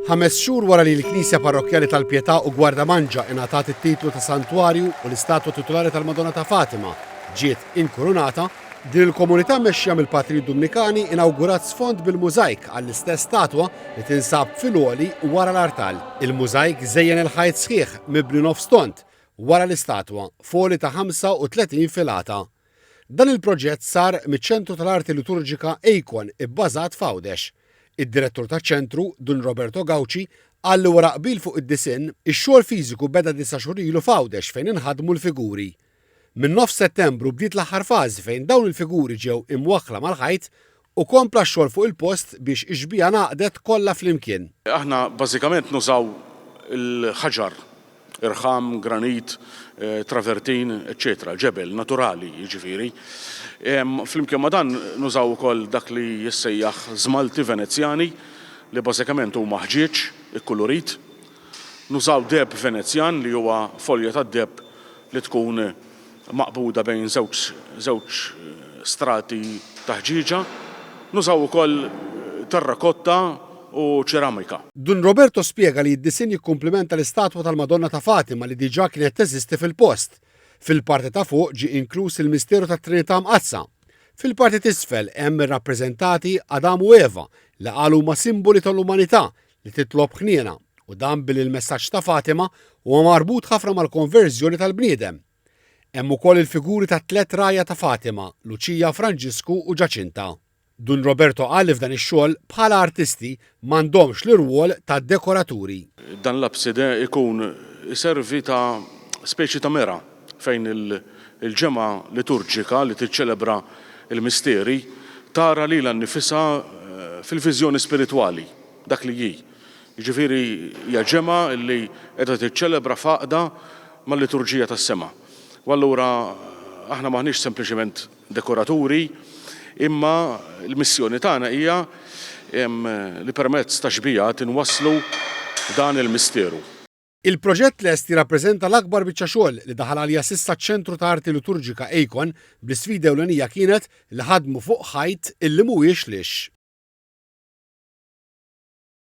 5 xhur wara li l-Knisja Parrokjali tal-Pjetà u Gwardamanġa ingħatat it-titlu ta' Santwarju u l-istatwa titolari tal-Madonna ta' Fatima ġiet inkurunata, din il-komunità mmexxija mill-Patriji Dominikani inawgurat sfond bil-mużajk għall-istess statwa li tinsab fil-għoli wara l-artal. Il-mużajk żejjen il-ħajt sħiħ mibni nofs tont wara l-istatwa foli ta' 35 filata. Dan il-proġett sar miċ-Ċentru tal-Arti Liturġika Ejkon ibbażat f'Għawdex. Id-direttur taċ-ċentru, Dun Roberto Gawci, qal li wara qbil fuq id-disinn, ix-xogħol fiżiku beda 9 xhur ilu f'Għawdex fejn inħadmu l-figuri. Min nofs Settembru bdiet l-aħħar fażi fejn dawn il-figuri ġew imwaħħla mal-ħajt u kompla x-xogħol fuq il-post biex ix-xbija ngħaqdet kollha flimkien. Aħna bażikament nużaw il-ħaġar, irħam, granit, travertin, eccetera, ġebel naturali jiġifieri. Flimkien ma dan nużaw ukoll dak li jissejjaħ żmalti Venezjani li bażikament huma ħġieġ ikkulurit. Nużaw deb Venezjan li huwa folja tad-deb li tkun maqbuda bejn żewġ strati ta' ħġieġa. Nużaw ukoll terrakotta u ċeramika. Dun Roberto spjega li d-disinn jikkumplimenta l-istatwa tal-Madonna ta' Fatima li diġà kienet teżisti fil-post. Fil-parti ta' fuq ġie inkluż il-Misteru tat-Trinità Mqazza. Fil-parti t'isfel hemm irrappreżentati Adam u Eva li qalu huma simboli tal-umanità li titlob ħniena u dan bil-messaġġ ta' Fatima huwa marbut ħafna mal-konverżjoni tal-bniedem. Hemm ukoll il-figuri ta' 3 rajja ta' Fatima, Luċija, Franġisku u Ġaċinta. Dun Roberto qal li f'dan ix-xogħol bħala artisti m'għandhomx l-irwol ta' dekoraturi. Dan l-abside ikun iservi ta' speċi ta' mera fejn il-ġemgħa liturġika li tiċċelebra il-misteri tara lilha nnifisha fil-viżjoni spiritwali dak li hi. Jiġifieri hija ġemgħa li qiegħda tiċċelebra faqda mal-liturġija tas-sema. U allura aħna maħniex sempliċement dekoraturi, imma l-missjoni tagħna hija li permezz ta' xbijat inwasslu dan il-misteru. Il-proġett lest jirrappreżenta l-akbar biċċa xogħol li daħal għalija s'issa ċ-Ċentru ta' Arti Liturġika Ejkon bl-isfida ewlenija kienet li ħadmu fuq ħajt illi mhuwiex lix.